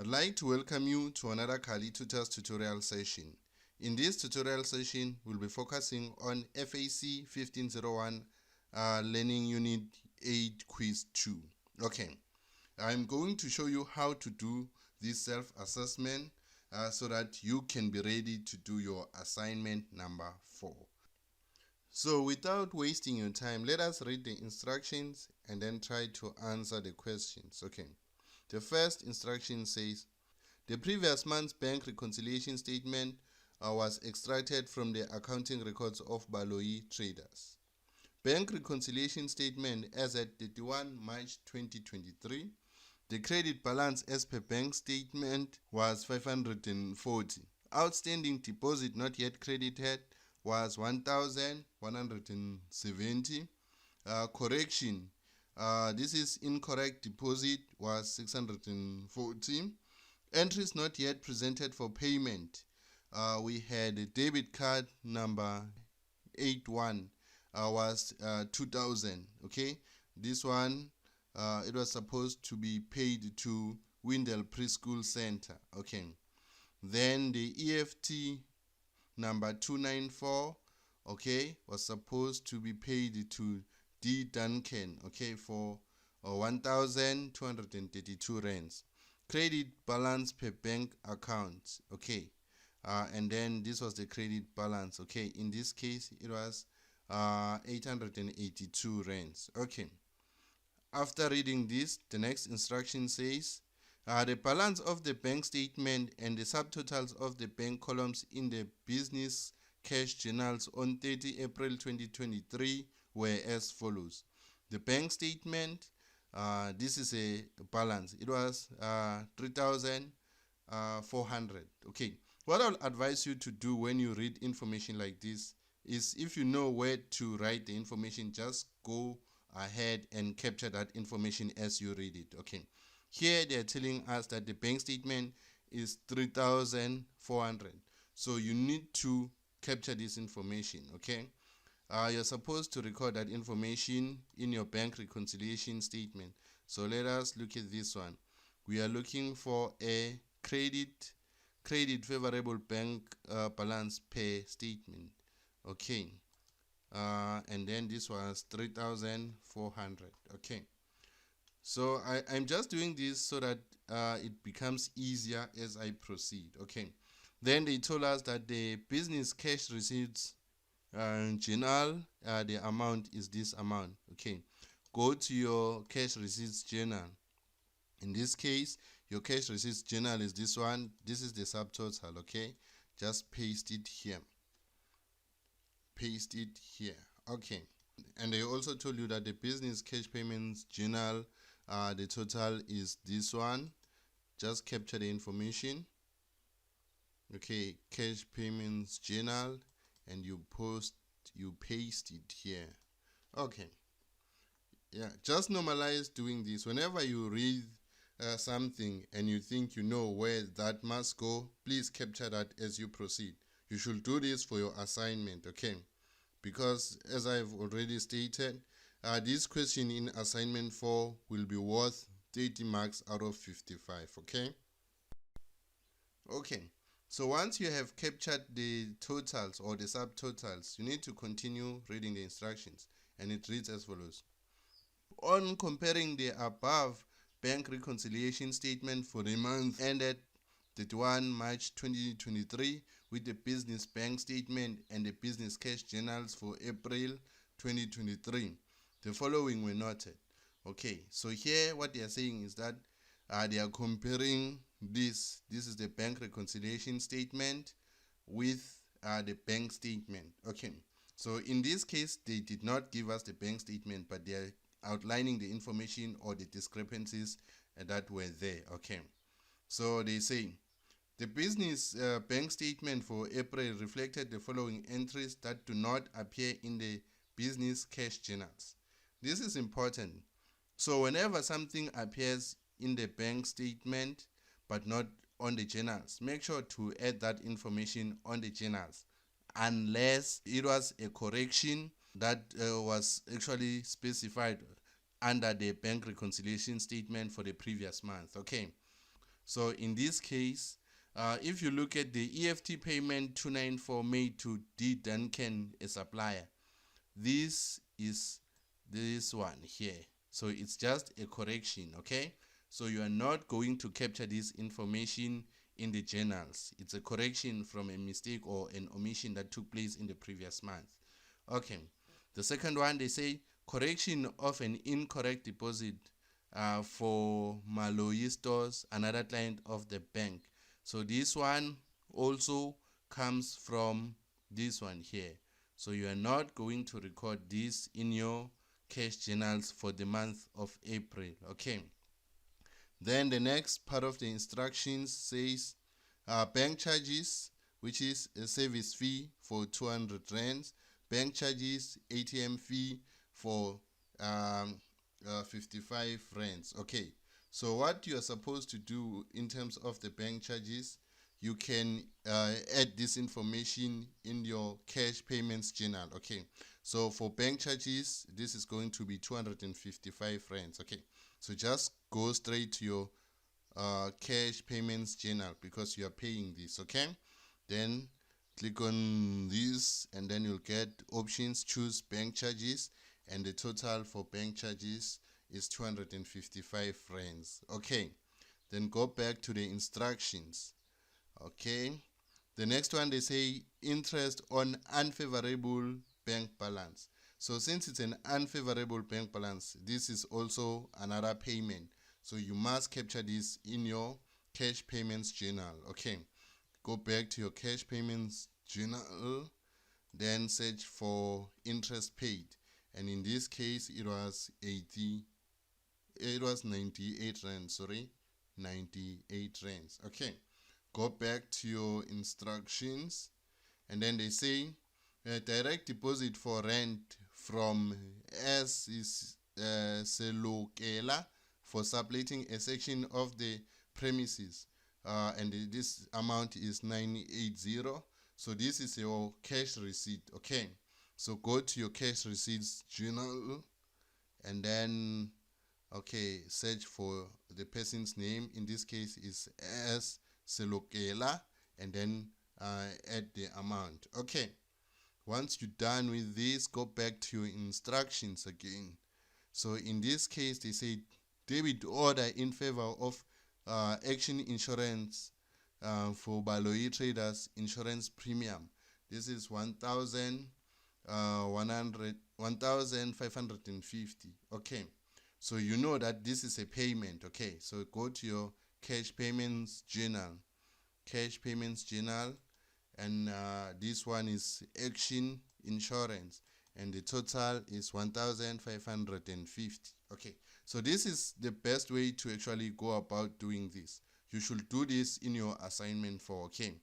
I'd like to welcome you to another Kali Tutors tutorial session. In this tutorial session, we'll be focusing on FAC 1501 Learning Unit 8 Quiz 2. Okay, I'm going to show you how to do this self-assessment so that you can be ready to do your assignment number 4. So without wasting your time, let us read the instructions and then try to answer the questions. Okay. The first instruction says, the previous month's bank reconciliation statement was extracted from the accounting records of Baloyi traders. Bank reconciliation statement as at 31 March 2023. The credit balance as per bank statement was 540. Outstanding deposit not yet credited was 1,170. Correction. This is incorrect deposit was 640. Entries not yet presented for payment. We had a debit card number 81 was 2,000. Okay, this one it was supposed to be paid to Windell Preschool Center. Okay, then the EFT number 294, okay, was supposed to be paid to D. Duncan, okay, for 1,232 rands. Credit balance per bank account, okay, and then this was the credit balance, okay. In this case, it was 882 rands, okay. After reading this, the next instruction says, the balance of the bank statement and the subtotals of the bank columns in the business cash journals on 30 April 2023 were as follows. The bank statement, this is a balance. It was 3,400. Okay. What I'll advise you to do when you read information like this is, if you know where to write the information, just go ahead and capture that information as you read it. Okay. Here they are telling us that the bank statement is 3,400. So you need to capture this information, okay? You're supposed to record that information in your bank reconciliation statement. So let us look at this one. We are looking for a credit favorable bank balance per statement, okay? And then this was 3,400, okay? So I'm just doing this so that it becomes easier as I proceed, okay? Then they told us that the business cash receipts journal, the amount is this amount, okay? Go to your cash receipts journal. In this case, your cash receipts journal is this one. This is the subtotal, okay? Just paste it here. Paste it here, okay? And they also told you that the business cash payments journal, the total is this one. Just capture the information, okay? Cash payments journal, and you paste it here, okay? Yeah, just normalize doing this. Whenever you read something and you think you know where that must go, please capture that as you proceed. You should do this for your assignment, okay? Because as I've already stated, this question in assignment 4 will be worth 30 marks out of 55, okay? Okay, so once you have captured the totals or the subtotals, you need to continue reading the instructions, and it reads as follows. On comparing the above bank reconciliation statement for the month ended 31 March 2023 with the business bank statement and the business cash journals for April 2023, the following were noted. Okay, so here what they are saying is that they are comparing this is the bank reconciliation statement with the bank statement. Okay, so in this case they did not give us the bank statement, but they are outlining the information or the discrepancies that were there. Okay, so they say the business bank statement for April reflected the following entries that do not appear in the business cash journals. This is important. So whenever something appears in the bank statement but not on the journals, make sure to add that information on the journals, unless it was a correction that was actually specified under the bank reconciliation statement for the previous month, okay? So in this case, if you look at the EFT payment 294 made to D Duncan, a supplier, this is this one here. So it's just a correction, okay? So you are not going to capture this information in the journals. It's a correction from a mistake or an omission that took place in the previous month. Okay. The second one, they say correction of an incorrect deposit for Maloyi Stores, another client of the bank. So this one also comes from this one here. So you are not going to record this in your cash journals for the month of April. Okay. Then the next part of the instructions says bank charges, which is a service fee for 200 rands, bank charges, ATM fee for 55 rands. Okay, so what you are supposed to do in terms of the bank charges, you can add this information in your cash payments journal. Okay, so for bank charges, this is going to be 255 rands. Okay, so just go straight to your cash payments journal because you are paying this. Okay, then click on this and then you'll get options, choose bank charges, and the total for bank charges is 255 rands. Okay, then go back to the instructions. Okay, the next one, they say interest on unfavorable bank balance. So since it's an unfavorable bank balance, this is also another payment, so you must capture this in your cash payments journal. Okay, go back to your cash payments journal, then search for interest paid, and in this case it was 98 rand, 98 rands. Okay, go back to your instructions, and then they say direct deposit for rent from S is Selokela for subletting a section of the premises, and this amount is 980. So this is your cash receipt. Okay, so go to your cash receipts journal, and then search for the person's name. In this case is S Selokela, and then add the amount. Okay, once you're done with this, go back to your instructions again. So in this case, they say debit order in favor of Action Insurance for Baloyi Traders insurance premium. This is 1,550. Okay, so you know that this is a payment. Okay, so go to your cash payments journal, and this one is Action Insurance, and the total is 1,550. Okay, so this is the best way to actually go about doing this. You should do this in your assignment 4. Okay,